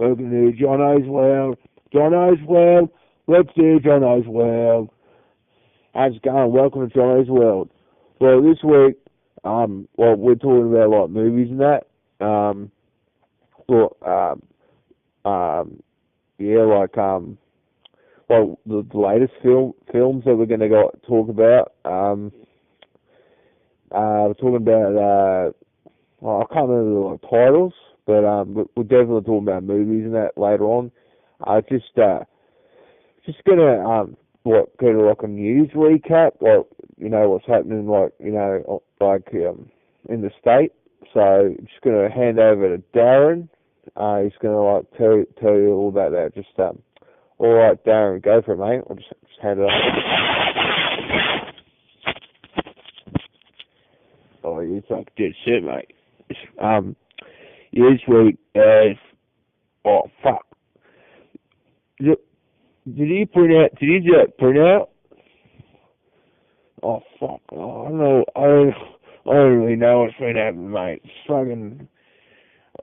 Welcome to Johno's World. Johno's World. Let's do Johno's World. How's it going? Welcome to Johno's World. Well, this week, we're talking about like movies and that. Well, the latest films that we're going to talk about. We're talking about I can't remember the titles, but we're definitely talking about movies and that later on. Just gonna get like a news recap, like what's happening, in the state. So I'm just gonna hand over to Darren. He's gonna tell you all about that. Just all right, Darren, go for it, mate. I'll just hand it over. Oh, you fucking dead shit, mate. This week, oh fuck. Did you print out? Did you do that print out? Oh fuck! Oh, I don't really know what's been happening, mate. It's fucking.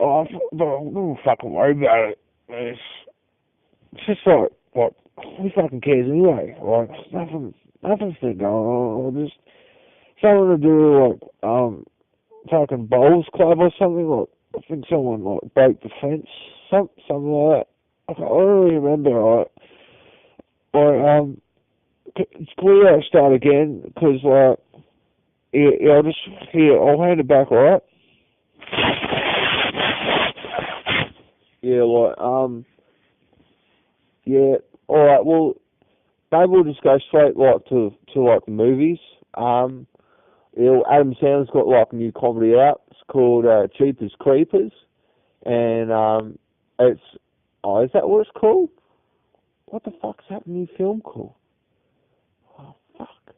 Oh, don't fucking worry about it. It's just like, who fucking cares anyway? Like, nothing's been going on. Just something to do with fucking bowls club or something. Like, I think someone broke the fence, something like that. I don't really remember. Can we start again? Because I'll hand it back, alright? Yeah, alright, well, maybe we'll just go straight, to the movies. Adam Sandler's got, a new comedy out. It's called, Jeepers Creepers. And, is that what it's called? What the fuck's that new film called? Oh, fuck.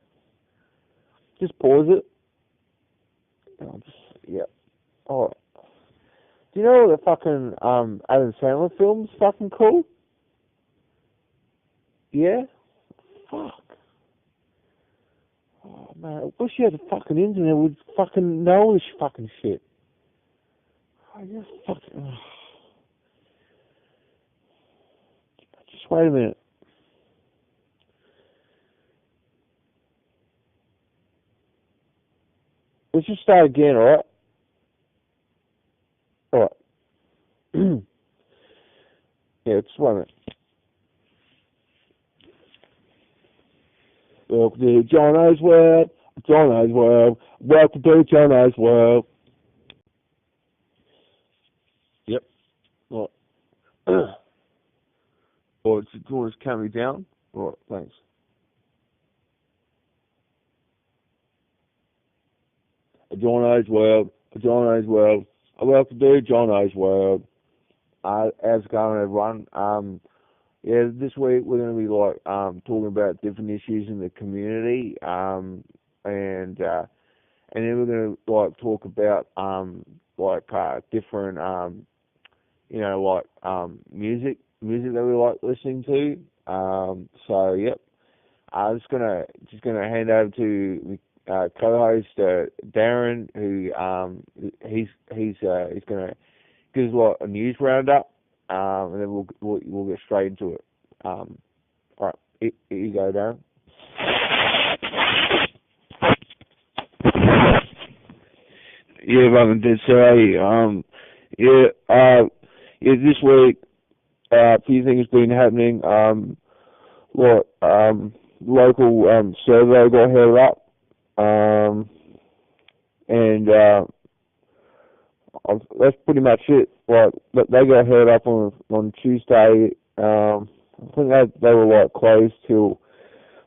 Just pause it. Alright. Do you know what the fucking Adam Sandler film's fucking called? Yeah? Fuck. Oh, man, I wish you had the fucking internet would fucking know this fucking shit. Oh, you're fucking... Just wait a minute. Let's just start again, alright? Alright. Yeah, just wait a minute. Welcome to Johno's World. Johno's World. Welcome to Johno's World. Yep. Alright. Or do you want to calm me down? Alright, thanks. Johno's World. Johno's World. Welcome to Johno's World. How's it going, everyone? This week we're going to be talking about different issues in the community, and then we're going to talk about different music that we like listening to. So yep, I'm just gonna hand over to co-host Darren, who he's gonna give us a news roundup, and then we'll get straight into it. All right, here you go, Darren. Yeah, if I can just say, this week, a few things been happening. Local survey got held up, and that's pretty much it. They got held up on Tuesday. I think they were closed till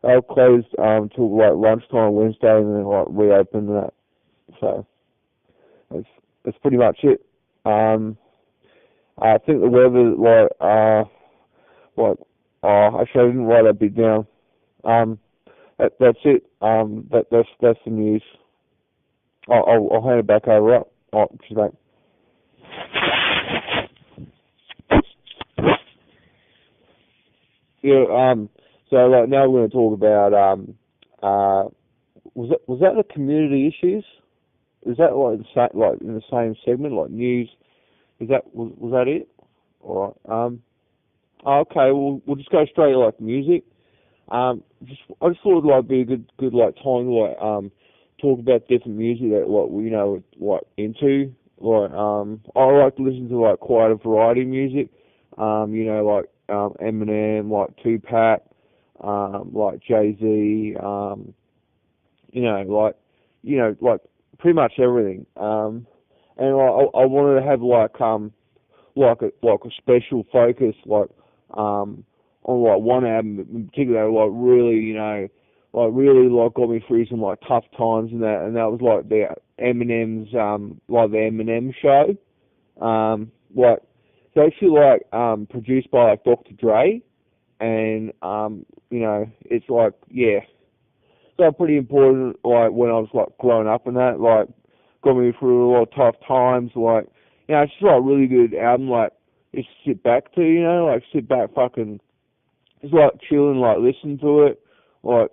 lunchtime Wednesday, and then reopened that. So that's pretty much it. I think the weather, actually I didn't write that bit down. That's it. That's the news. I'll hand it back over. She's back. Yeah. So now we're going to talk about was that the community issues? Is that in the same segment, news? Was that it? Alright. Okay, we'll just go straight to, like, music. I just thought it'd, like, be a good like time to, like, talk about different music that, like, we, like, into. Like, I like to listen to, like, quite a variety of music. Like, Eminem, like Tupac, like Jay-Z, like, like pretty much everything. And I wanted to have, like a special focus, on, like, one album in particular, like, really, really, like, got me through some, like, tough times, and that was, like, the Eminem show. Like, it's actually, like, produced by, like, Dr. Dre, and, it's like, yeah, so pretty important, like, when I was, like, growing up and that, like, got me through a lot of tough times, like, it's just, like, a really good album, like, just sit back to, like, sit back fucking, just, like, chilling, like, listen to it, like,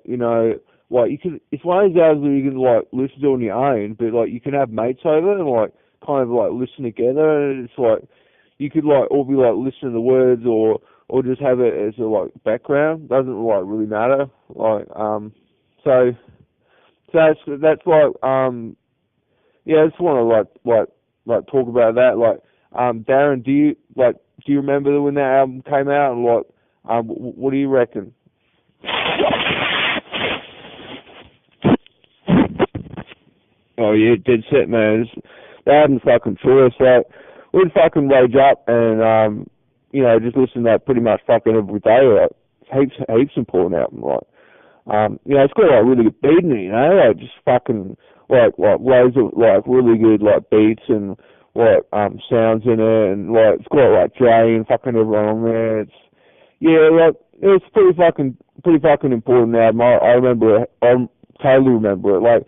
like, it's one of those albums where you can, like, listen to on your own, but, like, you can have mates over and, like, kind of, like, listen together, and it's, like, you could, like, all be, like, listening to the words, or just have it as a, like, background, doesn't, like, really matter, like, so that's like, yeah, I just want to, like talk about that, like, Darren, do you remember when that album came out, and, like, what do you reckon? Oh yeah, dead set, man. The album's fucking true. So we'd fucking rage up and just listen to that pretty much fucking every day. Like, heaps important album. Like, it's got, like, really good beat in it. Like, just fucking like loads of, like, really good, like, beats and, like, sounds in it, and, like, it's got, like, Dre and fucking everyone on there. Like, it's pretty fucking important album. I remember it. I totally remember it. Like,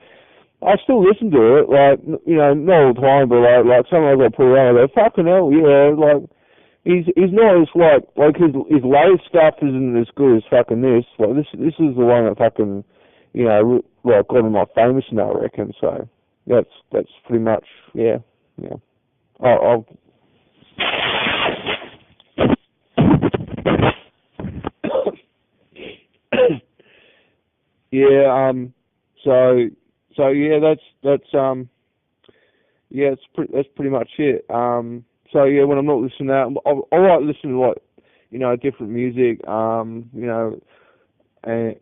I still listen to it, like, not all the time, but, like sometimes I put it on, I go, fucking hell, yeah, like, he's not as, like his latest stuff isn't as good as fucking this. Like, this is the one that fucking, like, got him, like, famous now, I reckon. So that's pretty much, yeah. I'll yeah. So yeah, that's pretty much it. So yeah, when I'm not listening to that, I like listening to, like, different music. And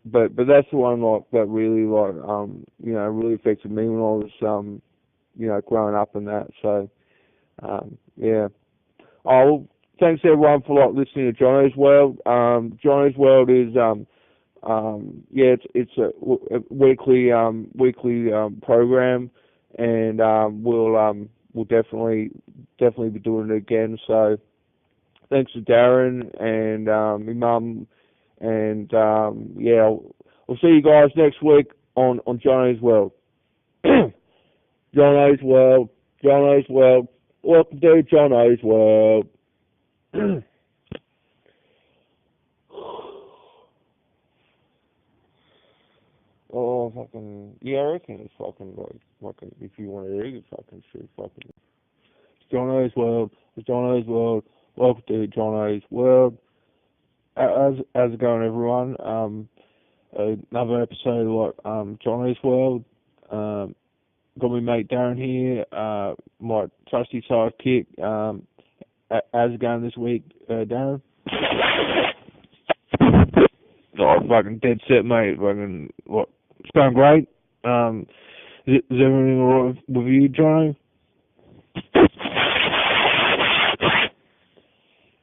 but that's the one, like, that really, like, really affected me when I was growing up and that. So yeah. Oh, well, thanks everyone for, like, listening to Johno's World. Johno's World is yeah, it's a weekly program, and we'll definitely be doing it again. So thanks to Darren and my mum, and yeah, we'll see you guys next week on Jono's World. Jono's World, Jono's World. Welcome to Jono's World. Oh, fucking, yeah, I reckon it's fucking, like, if you want to read it, fucking shit, fucking. It's Jono's World, it's Jono's World, welcome to Jono's World. How's it going, everyone? Another episode of, like, Jono's World. Got my mate Darren here, my trusty sidekick. How's it going this week, Darren? Oh, fucking dead set, mate. Fucking, what? It's going great. Is everything alright with you, Johno?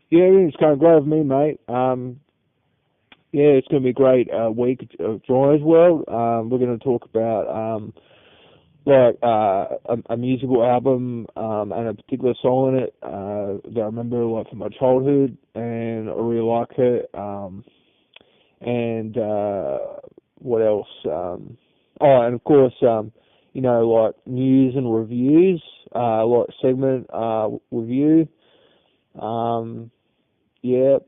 Yeah, everything's going great with me, mate. Yeah, it's going to be a great week of Jono's World. We're going to talk about like a musical album and a particular song in it that I remember, like, from my childhood, and I really like it. And what else? And of course, like, news and reviews, like, segment review. Yep.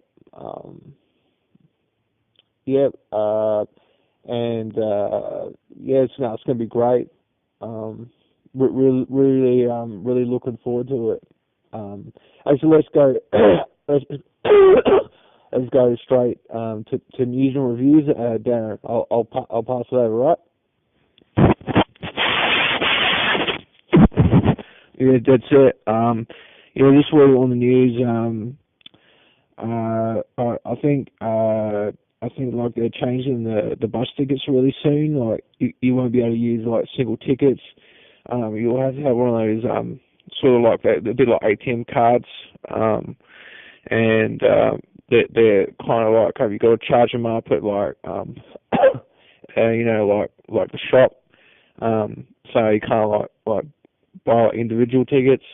Yep. And yeah, it's gonna be great. Really looking forward to it. Actually, let's go. let's, let's go straight to news and reviews. Darren, I'll pass it over, right? Yeah, that's it. This week on the news, I think like they're changing the bus tickets really soon. Like you won't be able to use like single tickets. You'll have to have one of those sort of like that, a bit like ATM cards. And they're kind of like, have you got to charge them up at like like the shop. So you can't like buy like individual tickets.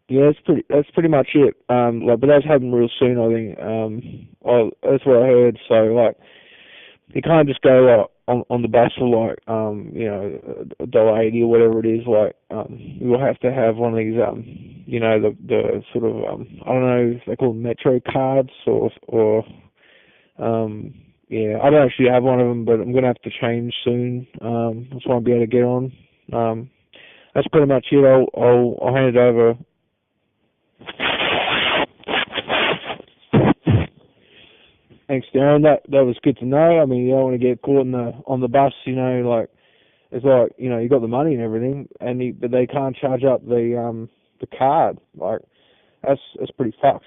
Yeah, that's pretty much it. But that's happening real soon, I think. That's what I heard. So like, you can't just go like on the bus for like $1.80 or whatever it is. Like, you'll have to have one of these the sort of I don't know if they call them Metro cards or I don't actually have one of them, but I'm gonna have to change soon. Just want to be able to get on. That's pretty much it. I'll hand it over. Thanks, Darren. That was good to know. I mean, you don't want to get caught on the bus. Like it's like you got the money and everything, but they can't charge up the card. Like that's pretty fucked.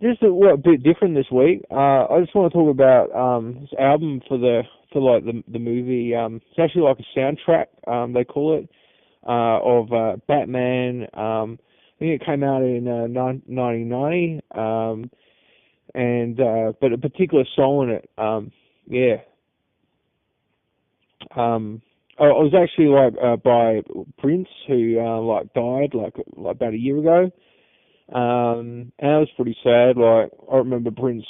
Just a bit different this week. I just want to talk about this album for the movie. It's actually like a soundtrack. They call it of Batman. I think it came out in 1990. But a particular song in it. I was actually by Prince, who died about a year ago. And that was pretty sad. Like, I remember Prince,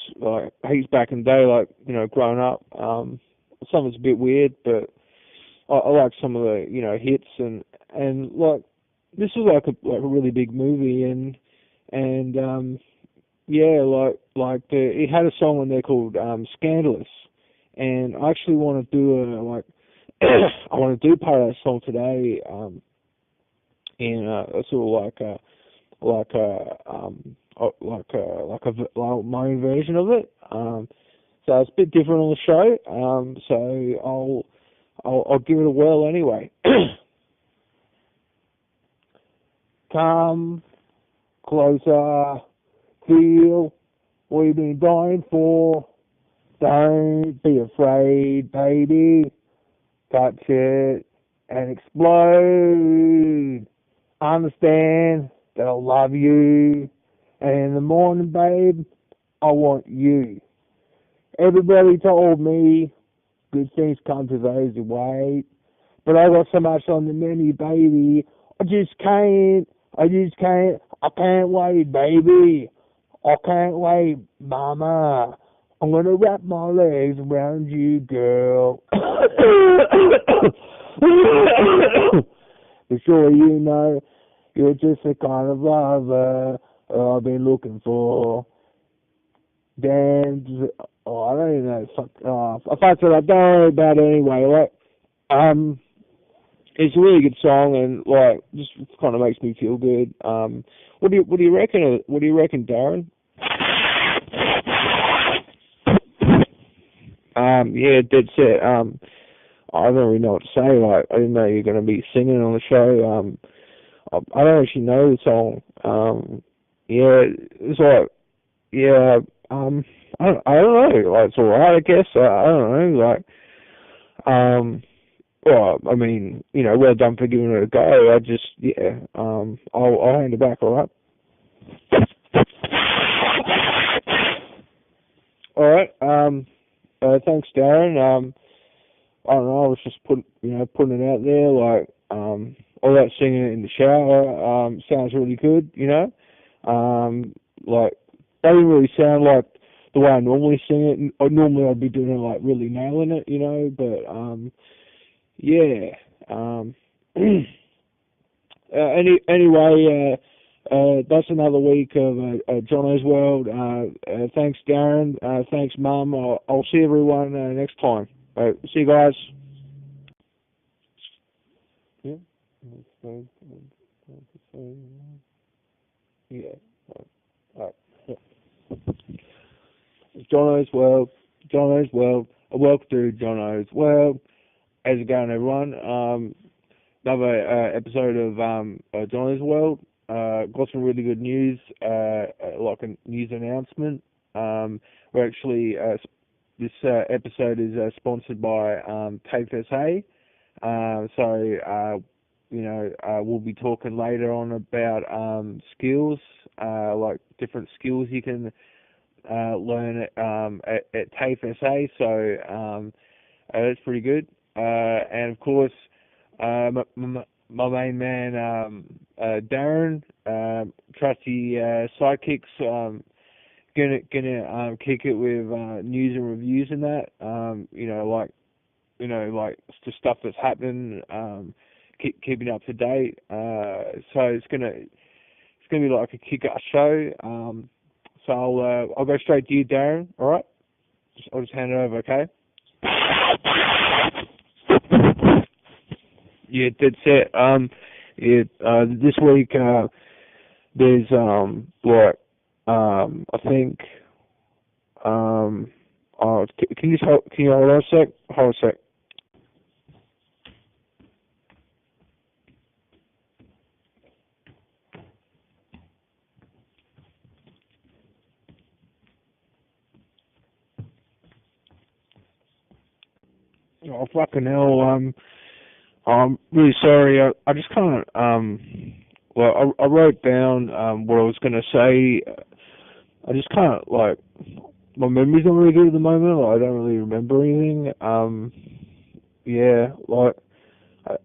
he's back in the day, growing up. Something's a bit weird, but I like some of the, hits and this was a really big movie it had a song on there called Scandalous, and I actually want to do I want to do part of that song today in a sort of my own version of it. So it's a bit different on the show. So I'll give it a whirl anyway. Come closer, feel we've been dying for. Don't be afraid, baby. Touch it and explode. Understand that I love you. And in the morning, babe, I want you. Everybody told me good things come to those who wait. But I got so much on the menu, baby. I can't wait, baby. I can't wait, mama. I'm gonna wrap my legs around you, girl. But surely you know you're just the kind of lover I've been looking for. Damn, I don't even know. I fucked it up. Don't worry about it anyway. It's a really good song, and just kind of makes me feel good. What do you reckon? What do you reckon, Darren? Dead set. I don't really know what to say. I didn't know you were going to be singing on the show. I don't actually know the song. It's I don't know. It's alright, I guess. I don't know. Well, I mean, well done for giving it a go. I'll hand it back, alright? Alright, thanks, Darren. I don't know, I was just putting it out there, all that singing in the shower, sounds really good, that didn't really sound like the way I normally sing it. Normally I'd be doing it, really nailing it, but, anyway, that's another week of Johno's World. Thanks, Darren. Thanks, Mum. I'll see everyone next time. See you guys. Yeah. Episode, yeah. Alright. Johno's World. Johno's World. Welcome to Johno's World. How's it going, everyone? Another episode of Johno's World. Got some really good news, like a news announcement. We're actually this episode is sponsored by TAFE SA. We'll be talking later on about skills, like different skills you can learn at TAFE SA. So that's pretty good. And of course, my main man Darren, trusty sidekicks, gonna kick it with news and reviews and that. Like just stuff that's happening, keeping up to date. So it's gonna be like a kick-ass show. So I'll go straight to you, Darren. All right, I'll just hand it over, okay? Yeah, that's it. This week there's I think can you hold on a sec? Hold on a sec. Oh fucking hell! I'm really sorry. I just can't. I wrote down what I was gonna say. I just can't, like, my memory's not really good at the moment. Like, I don't really remember anything. Yeah, like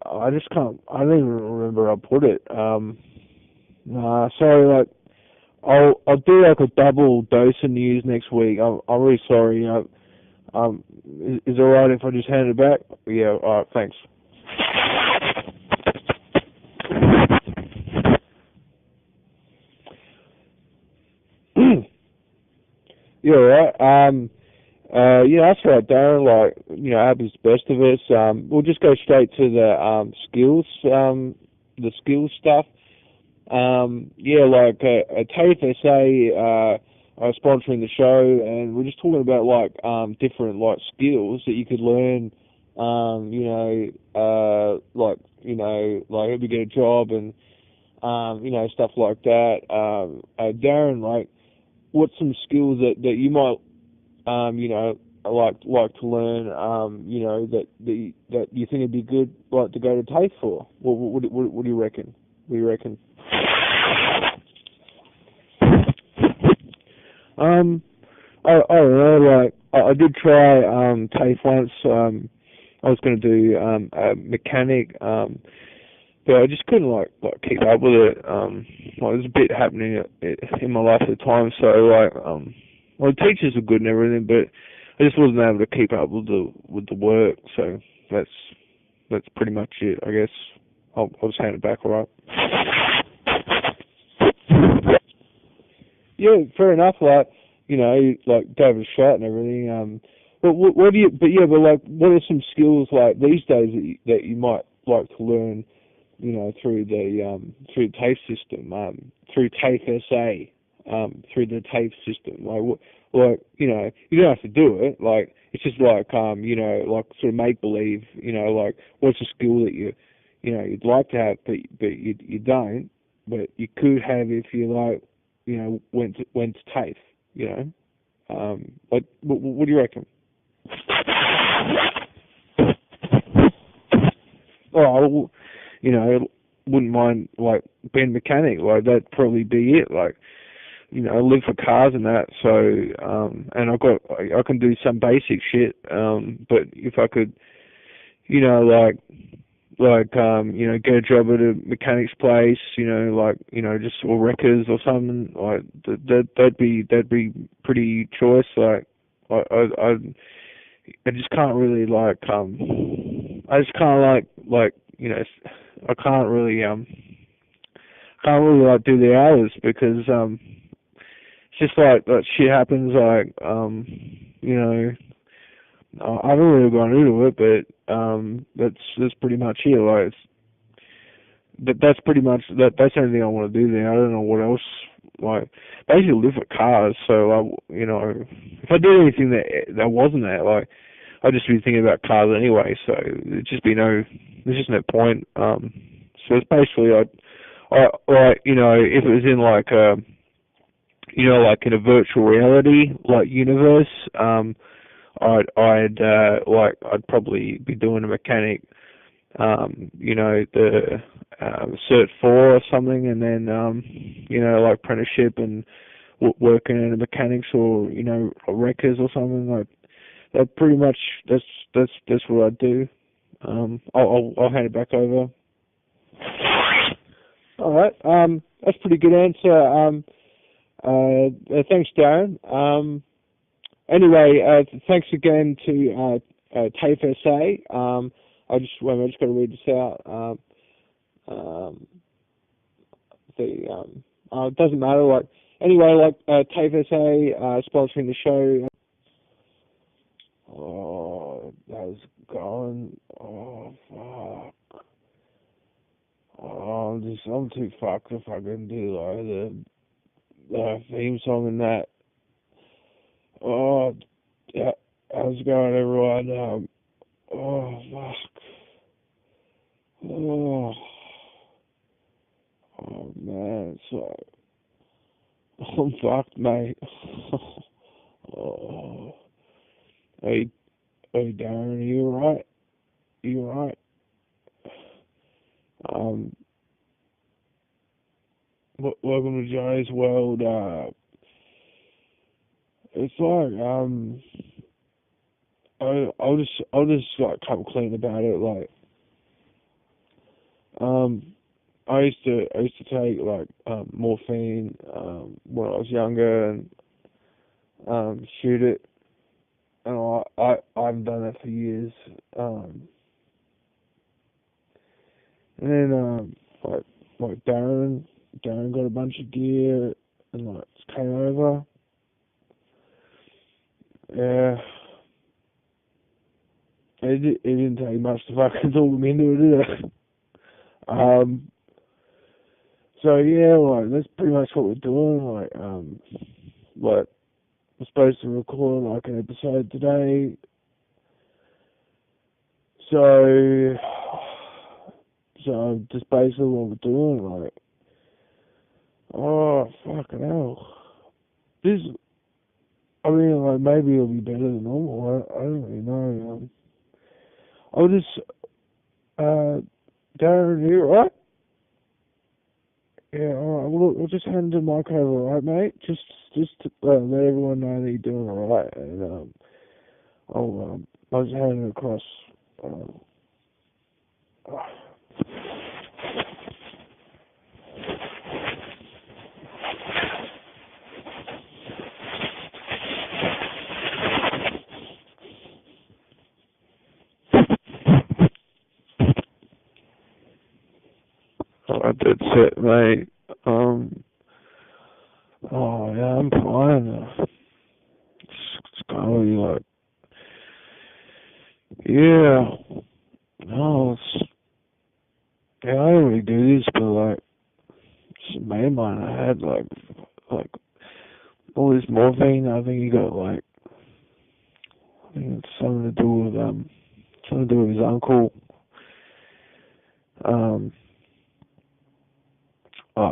I just can't. I don't even remember how I put it. Nah, sorry. Like, I'll do like a double dose of news next week. I'm really sorry. Is it alright if I just hand it back? Yeah. Alright. Thanks. Yeah, right. Yeah, that's right, Darren. Like, happens to the best of us. We'll just go straight to the skills stuff. Yeah, like TAFE SA are sponsoring the show, and we're just talking about like different like skills that you could learn. Like if you get a job and stuff like that. Darren, like, what's some skills that you might like to learn, that you think would be good, like, to go to TAFE for? What do you reckon? What do you reckon? I don't know. Like, I did try TAFE once. I was going to do a mechanic, but I just couldn't like keep up with it. There's a bit happening in my life at the time, so the teachers were good and everything, but I just wasn't able to keep up with the work. So that's pretty much it, I guess. I'll just hand it back, all right? Yeah, fair enough. Like, like, gave it a shot and everything. But what do you? But yeah, but like, what are some skills like these days that you might like to learn? Through the TAFE system, through TAFE SA, through the TAFE system. You don't have to do it. Like, it's just like, like sort of make believe. Like, what's a skill that you'd like to have, but you don't, but you could have if you like, went to TAFE. Like, what do you reckon? Oh, wouldn't mind like being a mechanic. Like, that'd probably be it. Like, I live for cars and that. So, and I can do some basic shit. But if I could, get a job at a mechanic's place, just, or wreckers or something, like that'd be pretty choice. Like, I just can't really I just can't I can't really like do the hours because it's just like that shit happens. Like, I haven't really gone into it, but that's pretty much it. Like, that's pretty much that's everything I want to do there. I don't know what else. Like, basically live for cars. So if I did anything that wasn't that, like, I'd just be thinking about cars anyway. So there's just no point. So it's basically like, if it was in like like in a virtual reality like universe, I'd probably be doing a mechanic, the Cert 4 or something, and then like apprenticeship and working in the mechanics or wreckers or something like that. Pretty much that's what I do. I'll hand it back over. All right. That's a pretty good answer. Thanks, Darren. Anyway, thanks again to TAFE SA. I just got to read this out. It doesn't matter. Like, anyway, like TAFE SA sponsoring the show. Oh, that was gone. Oh, fuck. Oh, I'm too fucked if I can do like the theme song and that. Oh, yeah. How's it going, everyone? Oh, fuck. Oh, oh man, I'm fucked, mate. Oh, hey, Darren, are you alright? You alright? Welcome to Johnny's World. It's like, I'll just like come clean about it. Like, I used to take like morphine when I was younger and shoot it, and I haven't done that for years. And then like Darren got a bunch of gear and like came over. Yeah. It didn't take much to fucking talk him into it, did it? So yeah, like that's pretty much what we're doing. Like we're supposed to record like an episode today. So just basically what we're doing. Like, oh fucking hell, I mean, like maybe it'll be better than normal. I don't really know. I'll just Darren here, right? Yeah, alright, we'll just hand the mic over, alright, mate? Just to let everyone know that you're doing alright, and I'll just hand it across. That's it, mate. Oh yeah, I'm fine. It's kind of like, yeah. No, yeah, I don't really do this, but like, just a mate of mine, I had like all this morphine. I think he got like, I think it's something to do with his uncle.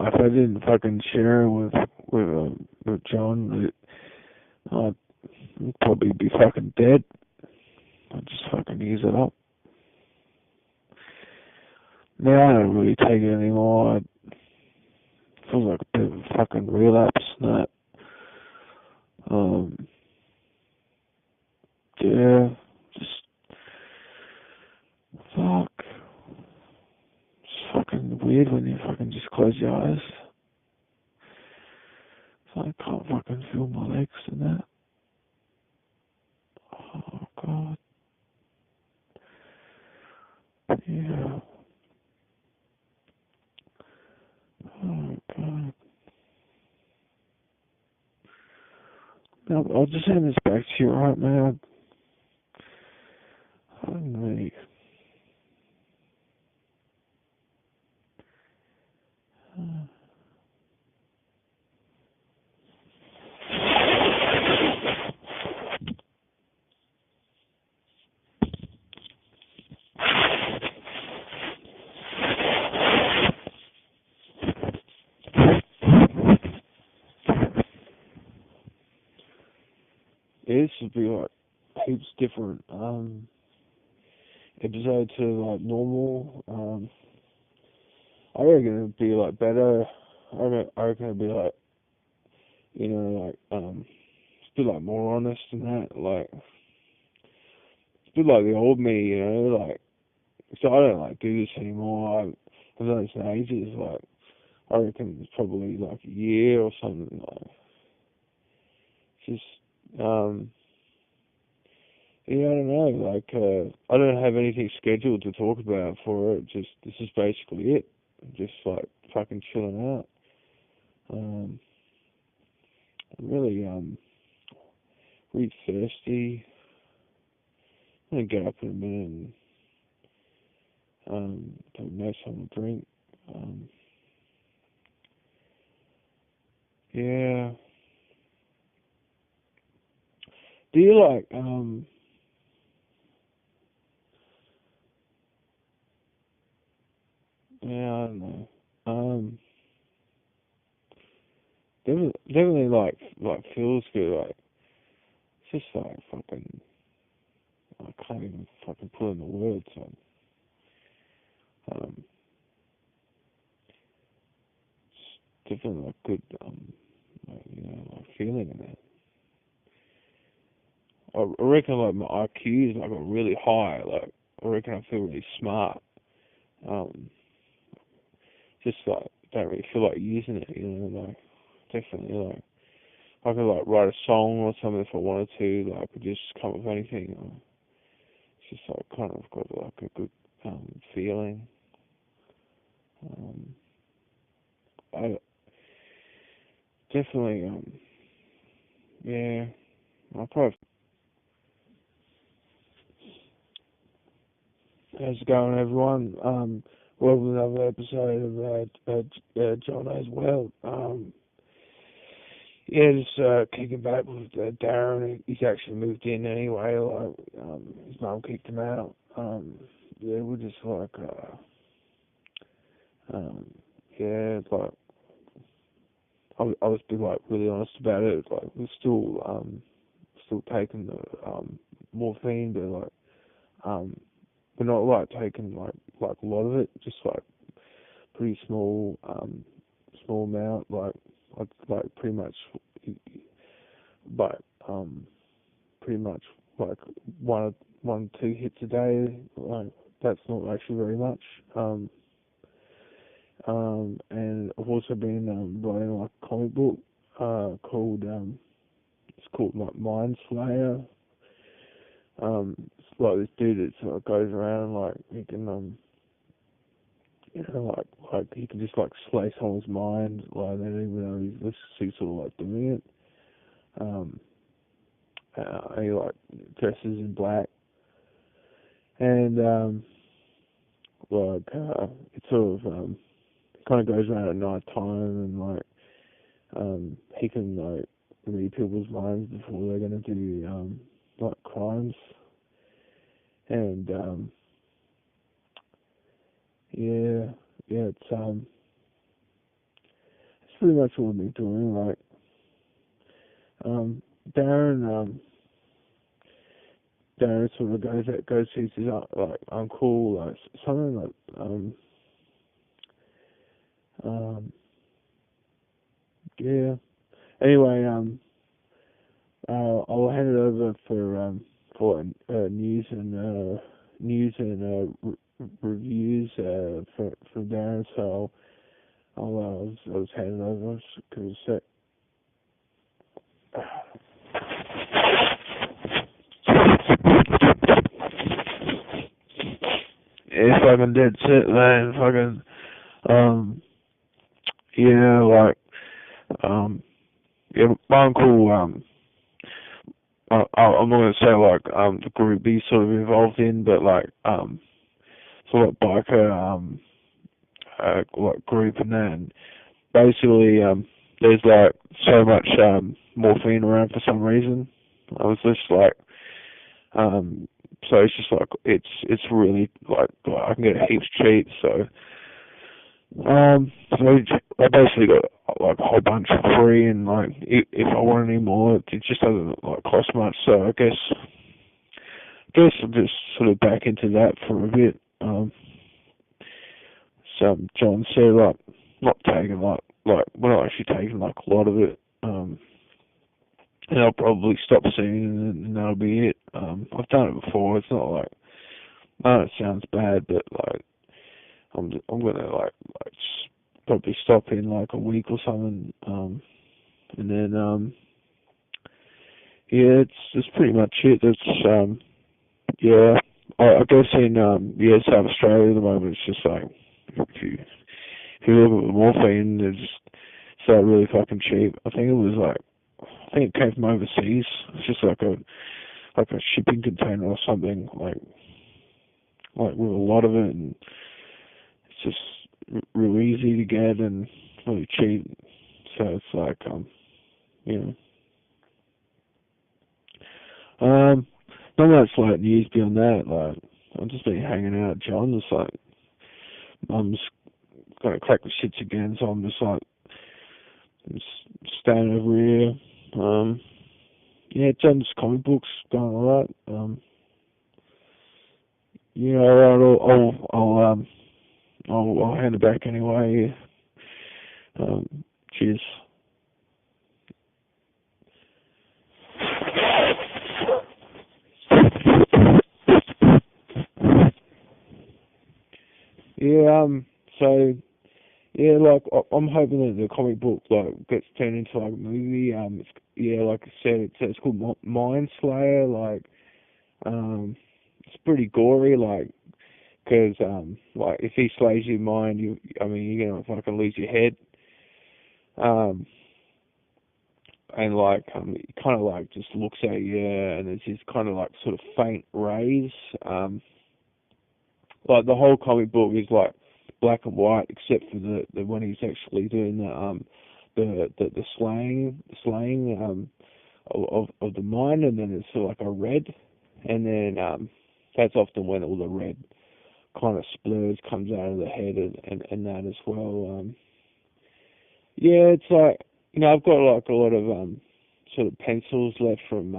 If I didn't fucking share it with John, I'd probably be fucking dead. I'd just fucking use it up. Now I don't really take it anymore. It feels like a bit of a fucking relapse and that. Yeah, just fuck. It's fucking weird when you fucking just close your eyes. So I can't fucking feel my legs and that. Oh god. Yeah. Oh god. Now, I'll just hand this back to you, right, man? I don't really. would be like heaps different episode to like normal. I reckon it'd be like better. I reckon it'd be like, you know, like it's a bit like more honest and that, like it's a bit like the old me, you know, like so I don't like do this anymore. I've done this in ages, like I reckon it's probably like a year or something, like just yeah, I don't know, like I don't have anything scheduled to talk about for it, just this is basically it. Just like fucking chilling out. I'm really really thirsty. I'm gonna get up in a minute and have a nice something to drink. Um, yeah. Do you like yeah, I don't know. Definitely like feels good, like it's just like fucking I can't even fucking put in the words on um it's definitely like good like, you know, like feeling in that. I reckon like my IQ is like really high, like I reckon I feel really smart. Um just like don't really feel like using it, you know, like definitely like I could like write a song or something if I wanted to, like I could just come up with anything. It's just like kind of got like a good feeling. Um I definitely yeah, I probably how's it going everyone? Welcome to another episode of Johno's World. Yeah, just kicking back with Darren. He's actually moved in anyway. Like, his mum kicked him out. Yeah, we're just like, um, yeah, like I was being like really honest about it. Like, still taking the morphine, but like, um, we're not like taking like a lot of it. Just like pretty small amount. Like pretty much, but pretty much like one 2 hits a day. Like that's not actually very much. And I've also been writing like a comic book called it's called like Mind Slayer. It's like this dude that sort of goes around like he can you know like he can just like slay someone's mind like they don't even know he's sort of like doing it. Um, he like dresses in black and like it sort of kind of goes around at night time and like he can like read people's minds before they're gonna do like crimes and yeah it's pretty much what we've been doing like um Darren Darren sort of goes to his like uncle like something like um yeah anyway I'll hand it over for news and reviews for Darren. So I'll just hand it over because if fucking dead set, man, fucking yeah, like yeah, my uncle I'm not gonna say like the group he's sort of involved in, but like sort of biker like group and that. And basically, there's like so much morphine around for some reason. I was just like, so it's just like it's really like I can get heaps cheap. So So I basically got like a whole bunch for free, and like if I want any more, it just doesn't like cost much. So I guess I'm just sort of back into that for a bit. So John said like not taking like we're not actually taking like a lot of it. And I'll probably stop soon, and that'll be it. I've done it before. It's not like I know it sounds bad, but like I'm gonna like probably stop in like a week or something. And then yeah, it's pretty much it. That's yeah. I guess in yeah, South Australia at the moment, it's just like if you look at the morphine, they're just it's like really fucking cheap. I think it came from overseas. It's just like a shipping container or something, like with a lot of it, and it's just real easy to get and really cheap. So it's like you know, not much like news beyond that. Like I've just been hanging out at John's. Like I'm just gonna crack the shits again, so I'm just like just staying over here. Yeah, John's comic books going alright. Yeah, alright. I'll hand it back anyway. Cheers. Yeah. So yeah, like I'm hoping that the comic book like gets turned into like a movie. Yeah, like I said, it's called Mind Slayer. Like, it's pretty gory. Like, cause like if he slays your mind, I mean, you're gonna fucking lose your head. Um, and like he kind of like just looks at you, and it's just kind of like sort of faint rays. Like the whole comic book is like black and white, except for the when he's actually doing the slaying of the mind, and then it's sort of like a red, and then that's often when all the red kind of splurs comes out of the head, and that as well. Yeah, it's like I've got like a lot of sort of pencils left from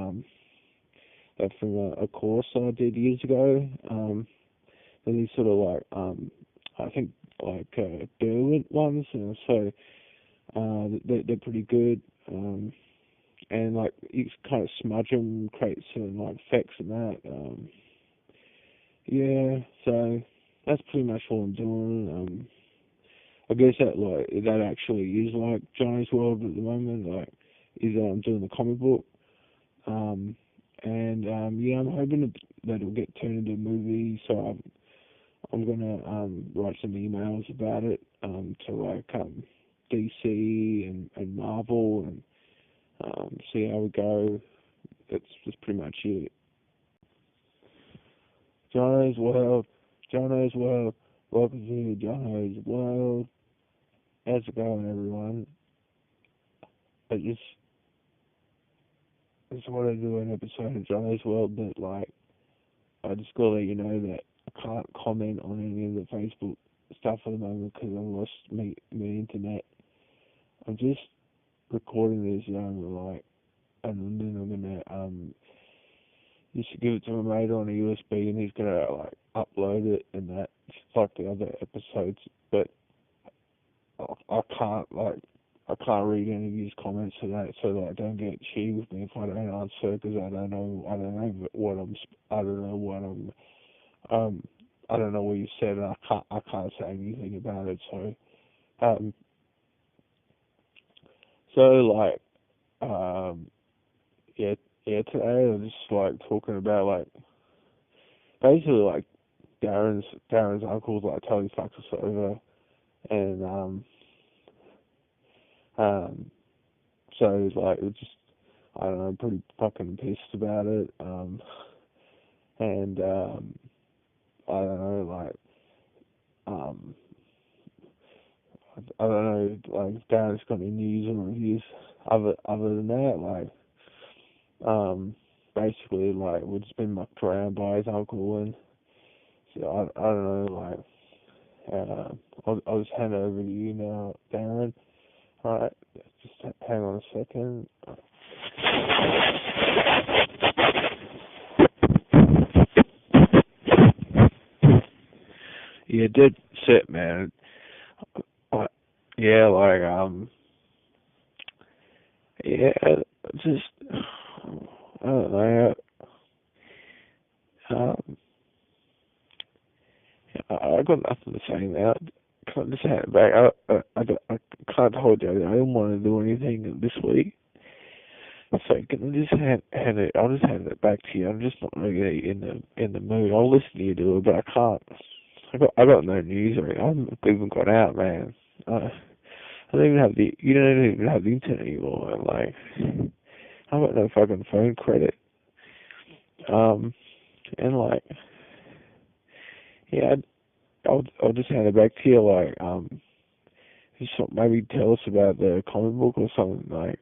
a course I did years ago. And these sort of like I think like Derwent ones, so they're pretty good. And like you kind of smudge them, create certain like effects and that. Yeah, so that's pretty much what I'm doing. I guess that actually is like Johnny's World at the moment. Like, is I'm doing the comic book. And yeah, I'm hoping that it'll get turned into a movie. So I'm gonna write some emails about it to like DC and Marvel and see how we go. That's pretty much it. Johno's World, Johno's World. Welcome to Johno's World. How's it going, everyone? I just want to do an episode of Johno's World, but like I just gotta let you know that I can't comment on any of the Facebook stuff at the moment because I've lost my internet. I'm just recording this, like, and then I'm gonna just give it to my mate on a USB, and he's gonna like upload it, and that just like the other episodes. But I can't like I can't read any of his comments to that, so that I don't get shitty with me if I don't answer because I don't know what I'm um I don't know what you said, and I can't say anything about it. Um so like um yeah today I was just like talking about like basically like Darren's uncle's like totally fucked us over, and um so like it just I don't know, I'm pretty fucking pissed about it. And I don't know, like um I don't know, like if Darren's got any news or reviews other than that, like basically like we've just been mucked around by his uncle, and so I don't know, like I'll just hand it over to you now, Darren. Alright, just hang on a second. Yeah, dead set, man. Yeah, like, yeah, just, I don't know, um, I got nothing to say now. Can't just hand it back. I can't hold you. I didn't want to do anything this week. So can I just hand it? I'll just hand it back to you. I'm just not really in the mood. I'll listen to you do it, but I can't. I got no news or anything. I haven't even got out, man. I don't even have the. You don't even have the internet anymore. And like, I got no fucking phone credit. And like, yeah, I'll just hand it back to you. Like, just maybe tell us about the comic book or something. Like,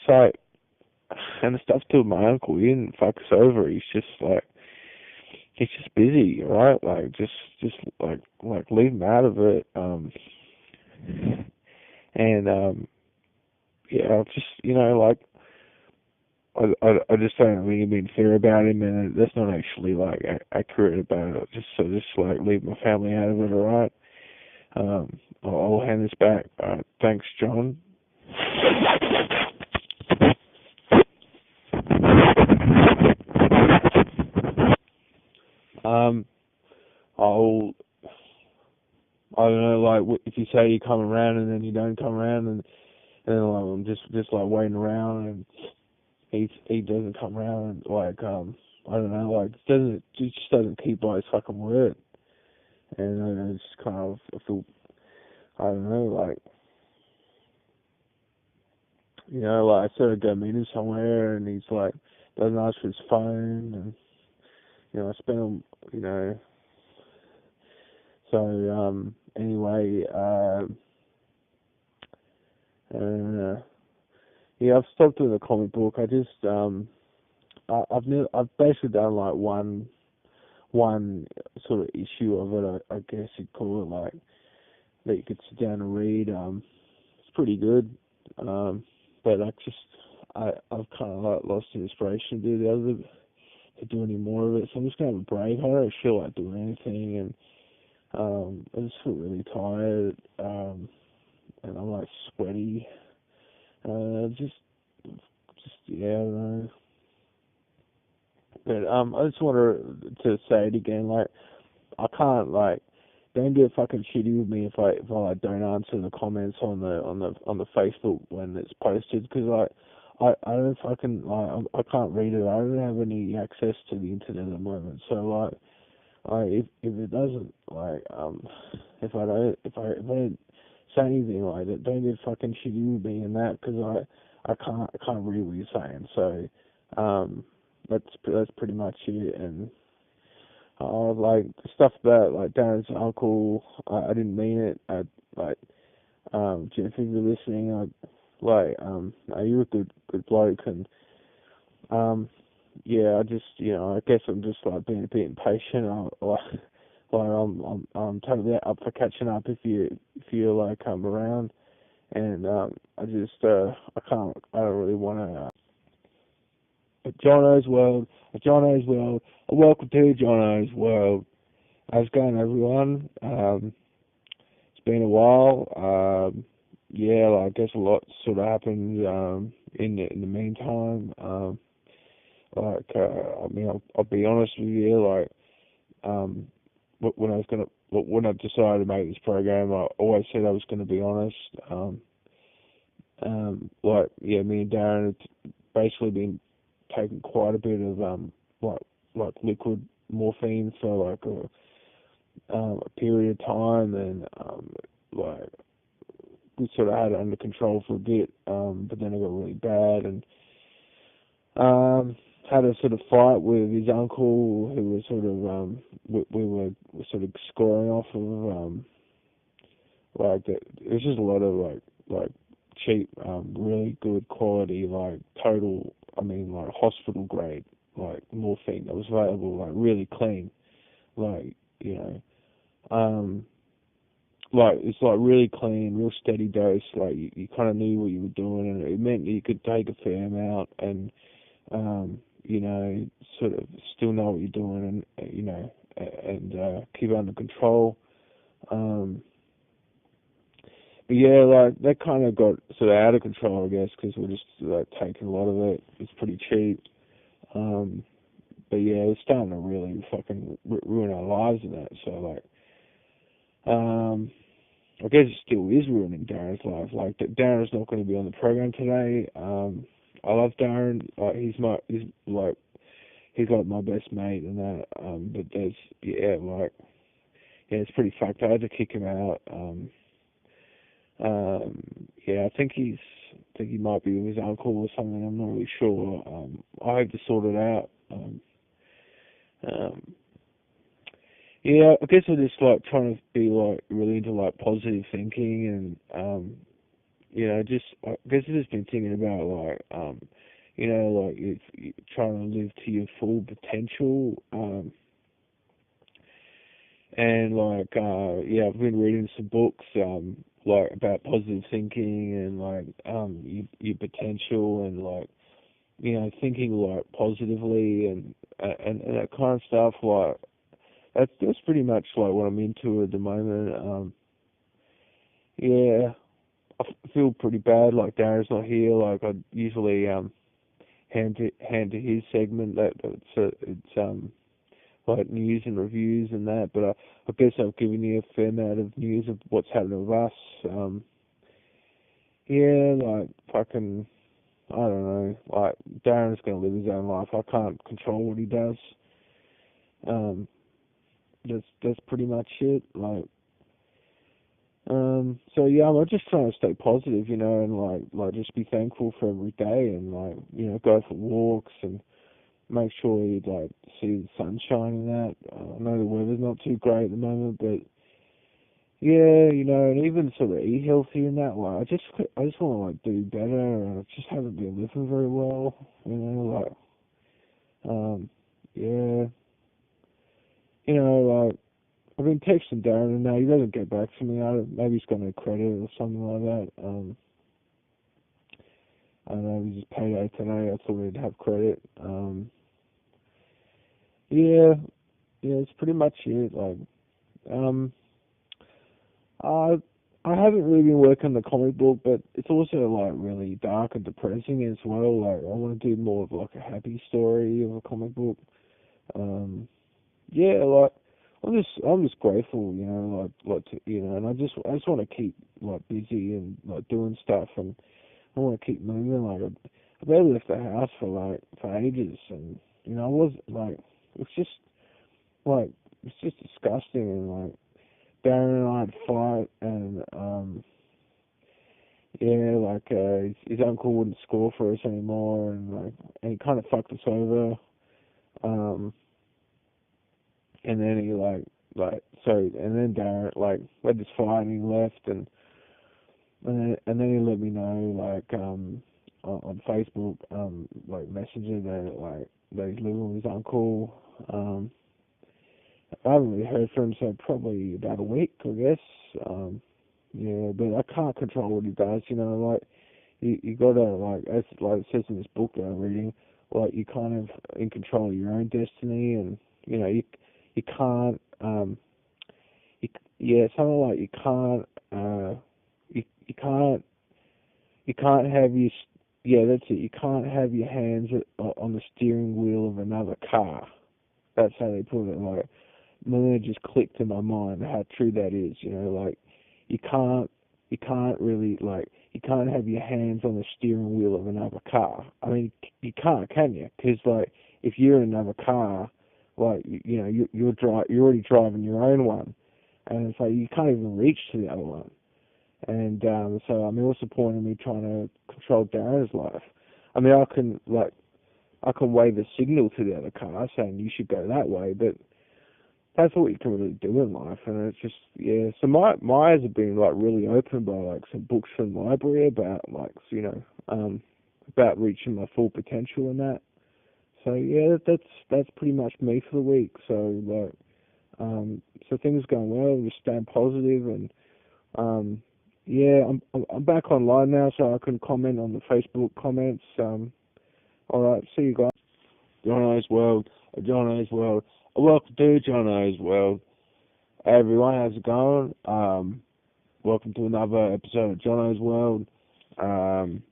so. And the stuff to my uncle, he didn't fuck us over. He's just like, he's just busy, right? Like, just like leave him out of it. And yeah, I'll just, like, I just don't really mean fair about him, and that's not actually like accurate about it. Just like leave my family out of it, alright? I'll hand this back. Thanks, John. I'll, I don't know, like, if you say you come around and then you don't come around, and like, I'm just like waiting around, and he doesn't come around, and like, I don't know, like, he just doesn't keep by his fucking word, and I just kind of, I feel, I don't know, like, like, I sort of go meet him somewhere, and he's like, doesn't ask for his phone, and, I spend him, so, anyway, yeah, I've stopped doing the comic book. I just, I've basically done like one sort of issue of it. I guess you'd call it, like, that you could sit down and read. It's pretty good. But I've kind of like lost the inspiration to do any more of it. So I'm just gonna have a break. I don't feel like doing anything, and I just feel really tired. And I'm like sweaty. Just yeah, I don't know. But I just wanted to say it again. Like, I can't, like, don't get fucking shitty with me if I like don't answer the comments on the Facebook when it's posted, because like I don't fucking, like, I can't read it. I don't have any access to the internet at the moment. So like, if it doesn't, like, if I don't say anything like that, don't get fucking shitty with me in that, because I can't read what you're saying. So that's pretty much it. And like, stuff about like Darren's uncle, I didn't mean it. Like, Jeff, if you're listening, you're a good bloke, and yeah, I just, I guess I'm just like being a bit impatient. I'm totally up for catching up if you like come around, and I just I don't really want to. Johno's World, welcome to Johno's World. How's it going, everyone? It's been a while. Yeah, like, I guess a lot sort of happened in the meantime. I mean, I'll be honest with you. Like, when I decided to make this program, I always said I was gonna be honest. Like, yeah, me and Darren have basically been taking quite a bit of like liquid morphine for like a period of time, and like, we sort of had it under control for a bit, but then it got really bad, and had a sort of fight with his uncle, who was sort of we were sort of scoring off of, like, that. It was just a lot of like cheap, really good quality, like, total, I mean, like, hospital grade, like, morphine that was available, like, really clean, like, like it's like really clean, real steady dose. Like you kind of knew what you were doing, and it meant that you could take a fair amount and you know, sort of still know what you're doing, and you know, and keep it under control. Um, but yeah, like that kind of got sort of out of control, I guess, because we're just like taking a lot of it. It's pretty cheap. Um, but yeah, it's starting to really fucking ruin our lives in that. So like, I guess it still is ruining Darren's life. Like Darren's not going to be on the program today. I love Darren. He's like my best mate and that. But there's yeah, it's pretty fucked. I had to kick him out. Yeah, I think he might be with his uncle or something. I'm not really sure. I hope to sort it out. Um, yeah, I guess I'm just like trying to be like really into like positive thinking and you know, just I guess I've just been thinking about like you know, like if you're trying to live to your full potential, and like yeah, I've been reading some books like about positive thinking and like your potential and like you know thinking like positively and that kind of stuff. Like that's pretty much like what I'm into at the moment. Yeah, feel pretty bad. Like Darren's not here. Like I usually hand to his segment that it's like news and reviews and that. But I guess I've given you a fair amount of news of what's happening with us. Yeah, like fucking I don't know. Like Darren's gonna live his own life. I can't control what he does. Um, that's pretty much it. Like so yeah, I'm just trying to stay positive, you know, and like just be thankful for every day and like, you know, go for walks and make sure you like see the sunshine and that. I know the weather's not too great at the moment, but yeah, you know, and even sort of eat healthy and that. Like I just want to like do better. And I just haven't been living very well, you know, like yeah, you know, like I've been texting Darren and now he doesn't get back to me. I don't, maybe he's got no credit or something like that. I don't know, it was his payday today. I thought he'd have credit. Yeah, yeah, it's pretty much it. Like, um, I I haven't really been working on the comic book, but it's also like really dark and depressing as well. Like, I want to do more of like a happy story of a comic book. Um, yeah, like I'm just grateful, you know, you know, and I just want to keep like busy and like doing stuff, and I want to keep moving. Like I barely left the house for ages, and you know, I was like, it's just like it's just disgusting, and like Darren and I had a fight, and yeah, like his uncle wouldn't score for us anymore, and he kind of fucked us over. Um, and then he and then Darren like we had this fight and he left, and then he let me know like on Facebook like Messenger that he's living with his uncle. I haven't really heard from him, so probably about a week, I guess. Yeah, but I can't control what he does, you know, like you gotta as like it says in this book that I'm reading, like you kind of in control of your own destiny, and you know you can't you, yeah, something like you can't you can't have your yeah, that's it, you can't have your hands on the steering wheel of another car. That's how they put it. Like, and then it just clicked in my mind how true that is. You know, like you can't really like you can't have your hands on the steering wheel of another car. I mean, you can't, can you? Because like if you're in another car, like you know you're already driving your own one, and it's like you can't even reach to the other one. And so I mean, what's the point of me trying to control Darren's life? I mean, I can wave a signal to the other car saying you should go that way, but that's all you can really do in life. And it's just yeah. So my eyes have been like really opened by like some books from the library about like you know about reaching my full potential and that. So yeah, that's pretty much me for the week. So like so things are going well. I'm just staying positive and Um, yeah, I'm back online now, so I can comment on the Facebook comments. All right, see you guys. Johno's World, Johno's World. Welcome to Johno's World. Hey everyone, how's it going? Welcome to another episode of Johno's World. Um,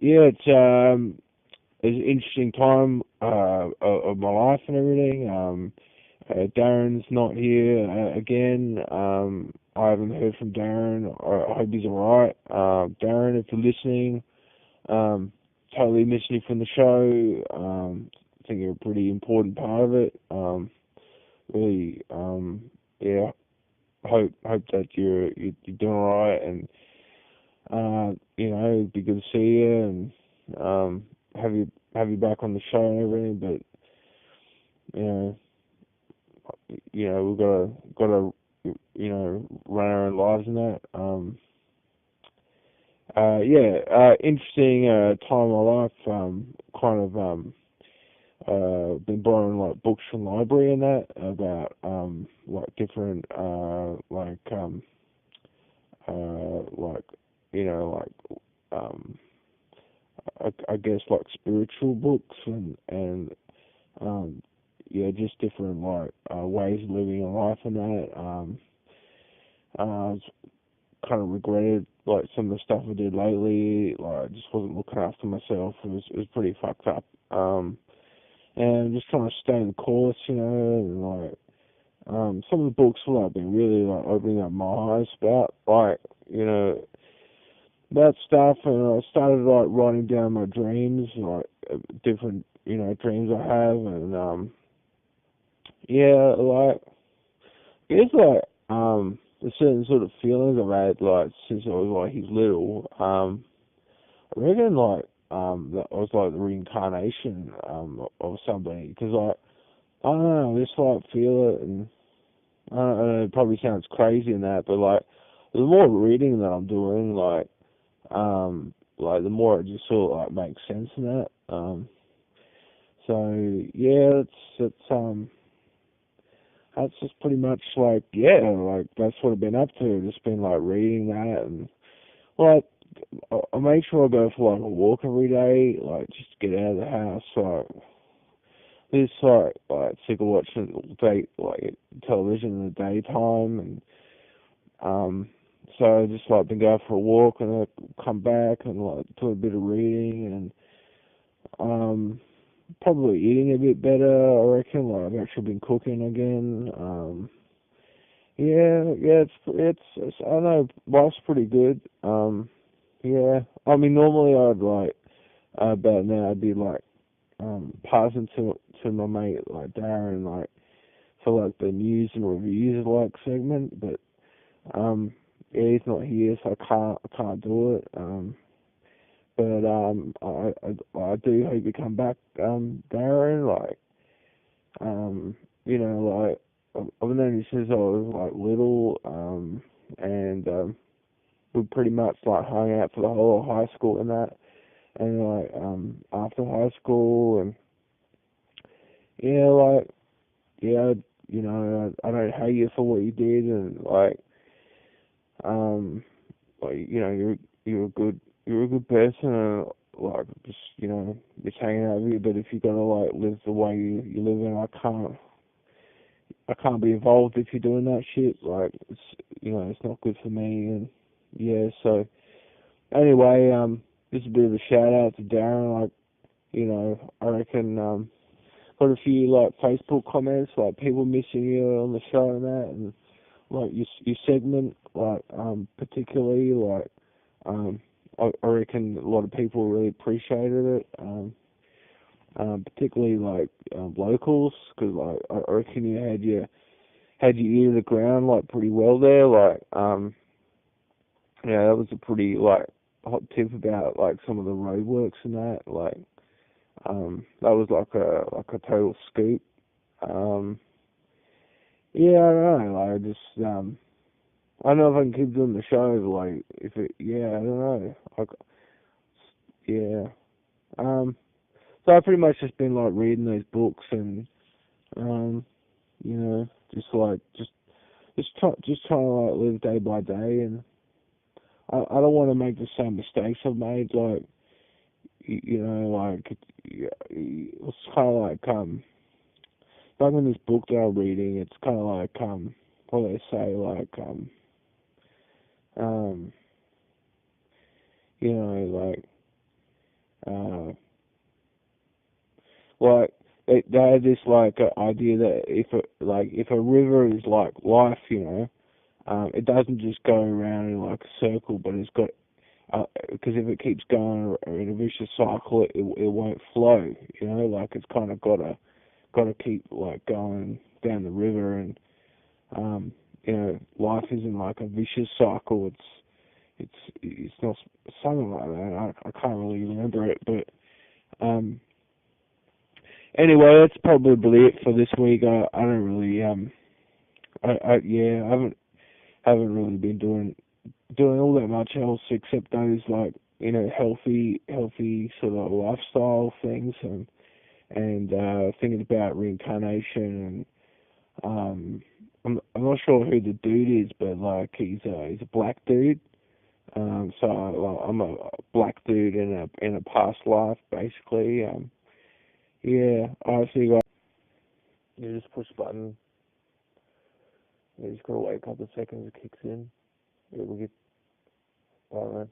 yeah, it's an interesting time of my life and everything. Darren's not here again. I haven't heard from Darren. I hope he's alright. Darren, if you're listening, totally missing you from the show. I think you're a pretty important part of it. Really, yeah. Hope that you're doing alright, and it'd be good to see you and have you back on the show and everything. But we've gotta run our own lives and that. Interesting time in my life. Kind of been borrowing like books from the library and that about like different like um I guess like spiritual books and just different like ways of living a life and that. I kind of regretted like some of the stuff I did lately. Like I just wasn't looking after myself. It was pretty fucked up. And I'm just trying to stay the course, and like some of the books have like been really like opening up my eyes about like that stuff, and I started like writing down my dreams, like different dreams I have, and like it's like a certain sort of feelings I've had like since I was like he's little. I reckon like that I was like the reincarnation of somebody, because like I don't know, I just like feel it, and I don't know, it probably sounds crazy in that, but like the more reading that I'm doing, like the more it just sort of like makes sense in that. So yeah, that's just pretty much like like that's what I've been up to. Just been like reading that, and like I make sure I go for like a walk every day, like just to get out of the house. Like this, like sick of watching like television in the daytime, and um, so I just like been going for a walk, and I come back and like do a bit of reading, and probably eating a bit better. I reckon. Like I've actually been cooking again. It's I know life's pretty good. Yeah, I mean normally I'd like about now I'd be like passing to my mate like Darren like for like the news and reviews like segment, but he's not here, so I can't do it. But I do hope you come back, Darren. Like like I've known you since I was like little, and we pretty much like hung out for the whole of high school and that, and like after high school, and yeah, like yeah, I don't hate you for what you did, and um, you're a good person, and like just hanging out with you. But if you're gonna like live the way you live in, I can't be involved if you're doing that shit. Like it's not good for me, and yeah. So anyway, just a bit of a shout out to Darren. Like I reckon got a few like Facebook comments, like people missing you on the show and that, and like your segment, like particularly like I reckon a lot of people really appreciated it, particularly like locals, because like I reckon you had your ear to the ground like pretty well there, like that was a pretty like hot tip about like some of the roadworks and that, like that was like a total scoop. Um, yeah, I don't know, like I just I don't know if I can keep doing the show, like if it, yeah, I don't know, like yeah. Um, so I've pretty much just been like reading those books, and um, just just trying to like live day by day, and I don't want to make the same mistakes I've made. Like like it's kind of like in this book that I'm reading. It's kind of like what do they say, like um like uh like they had this like idea that if a river is like life, it doesn't just go around in like a circle, but it's got because if it keeps going in a vicious cycle, it won't flow. Like it's kind of gotta keep like going down the river, and life isn't like a vicious cycle. It's not something like that. I can't really remember it, but anyway, that's probably it for this week. I don't really I haven't really been doing all that much else except those like healthy sort of lifestyle things, and thinking about reincarnation, and I'm not sure who the dude is, but like he's a black dude. So I'm a black dude in a past life, basically. Yeah, I see. You just push a button. You just gotta wait a couple of seconds. It kicks in. It will get. Alright.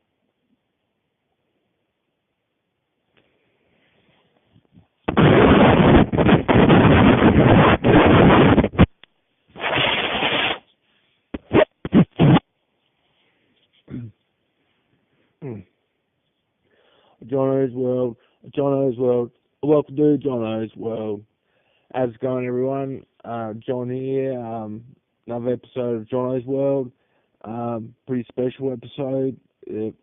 Johno's World. Johno's World. Welcome to Johno's World. How's it going, everyone? John here. Another episode of Johno's World. Pretty special episode. It's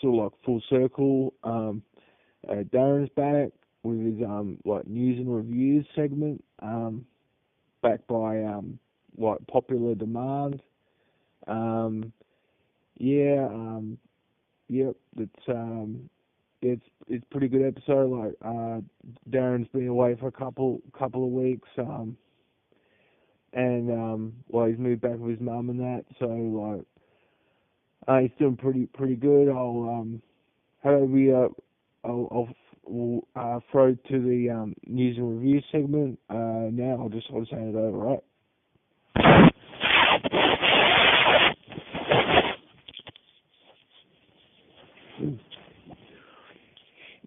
sort of like full circle. Darren's back with his like news and reviews segment. Backed by like popular demand. Yeah. Yep. It's pretty good episode. Like Darren's been away for a couple of weeks, and well, he's moved back with his mum and that, so like he's doing pretty good. We'll throw to the news and review segment. Now I'll just hand it over, right?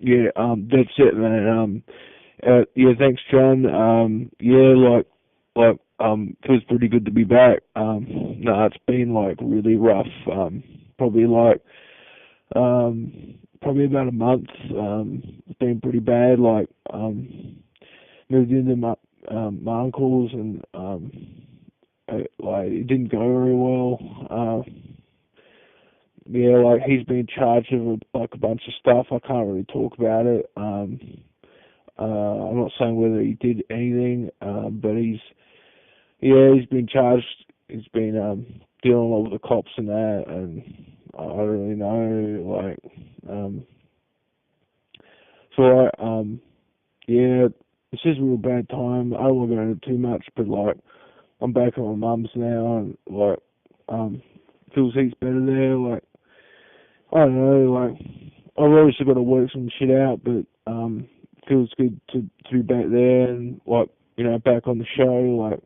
Yeah, that's it, man. Yeah, thanks, John. Yeah, feels pretty good to be back. No, it's been like really rough. Probably like, probably about a month. It's been pretty bad. Like, moved into my uncle's, and like it didn't go very well. Yeah, like he's been charged of like a bunch of stuff. I can't really talk about it. I'm not saying whether he did anything, but he's been charged. He's been dealing with the cops and that, and I don't really know. Like, so yeah, it's just a real bad time. I don't want to go into too much, but like I'm back at my mum's now, and like feels heaps better there. Like, I don't know, like I've obviously got to work some shit out, but feels good to be back there, and like back on the show. Like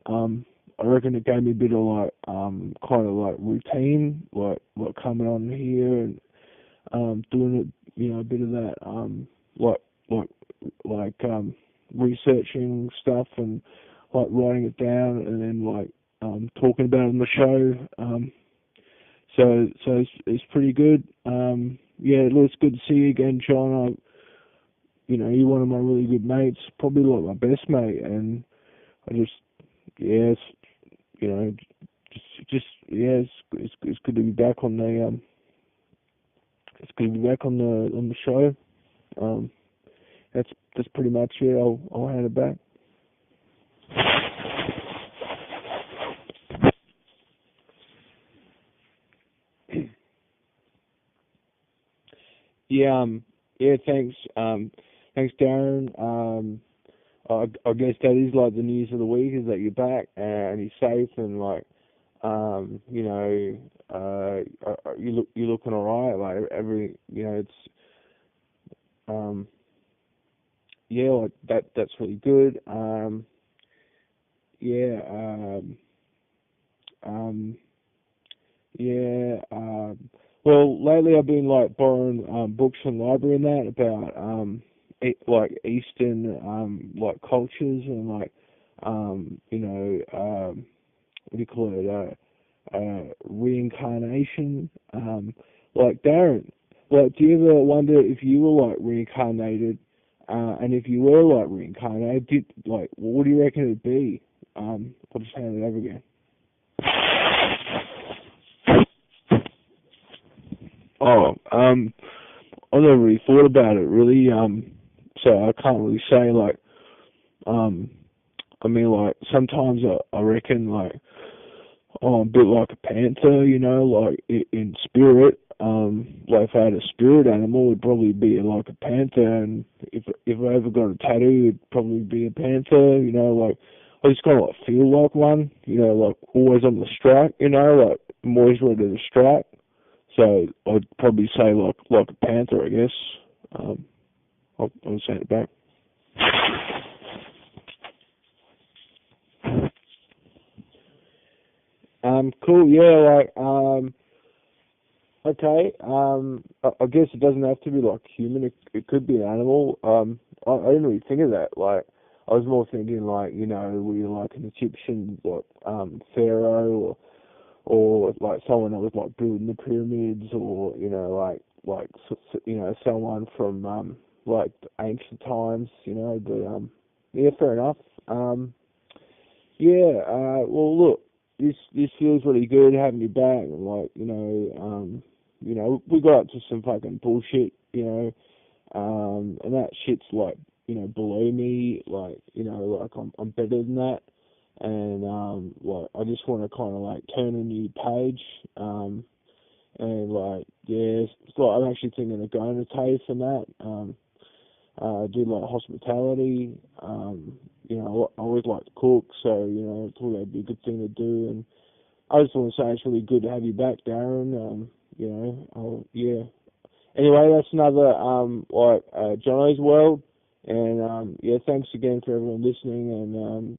I reckon it gave me a bit of like kind of like routine, like coming on here and doing it, a bit of that like like researching stuff, and like writing it down, and then like talking about it on the show. So it's pretty good. Yeah, it looks good to see you again, John. You're one of my really good mates, probably like my best mate, and I just, yeah, yeah, it's good to be back on the on the show. That's pretty much it. I'll hand it back. Yeah, yeah, thanks, Darren. I guess that is like the news of the week is that you're back and you're safe and like you know you're looking alright. Like every it's um yeah, like that's really good. Yeah, um, yeah. Well, lately I've been like borrowing books from the library and that about like Eastern like cultures and like what do you call it? Reincarnation. Like Darren, like do you ever wonder if you were like reincarnated? And if you were like reincarnated, what do you reckon it'd be? I'll just hand it over again. Oh, I never really thought about it really. So I can't really say like, um, I mean like sometimes I reckon like, oh, I'm a bit like a panther, like in spirit. Like if I had a spirit animal, it'd probably be like a panther, and if I ever got a tattoo, it'd probably be a panther. Like I just kind of like feel like one. Like always on the strike. Like I'm always ready to strike. So I'd probably say like a panther, I guess. I'll send it back. Cool. Yeah. Like okay. I guess it doesn't have to be like human. It could be an animal. I didn't really think of that. Like I was more thinking like were you like an Egyptian like pharaoh or like someone that was like building the pyramids or someone from like ancient times. But yeah, fair enough. Yeah. Well, look, this feels really good having you back, and like we got up to some fucking bullshit, and that shit's like below me, like like I'm better than that, and like I just want to kind of like turn a new page, and like yeah, so I'm actually thinking of going to TAFE and that, do like hospitality. I always like to cook, so I thought that'd be a good thing to do. And I just want to say it's really good to have you back, Darren. Yeah. Anyway, that's another Jono's World, and yeah, thanks again for everyone listening, and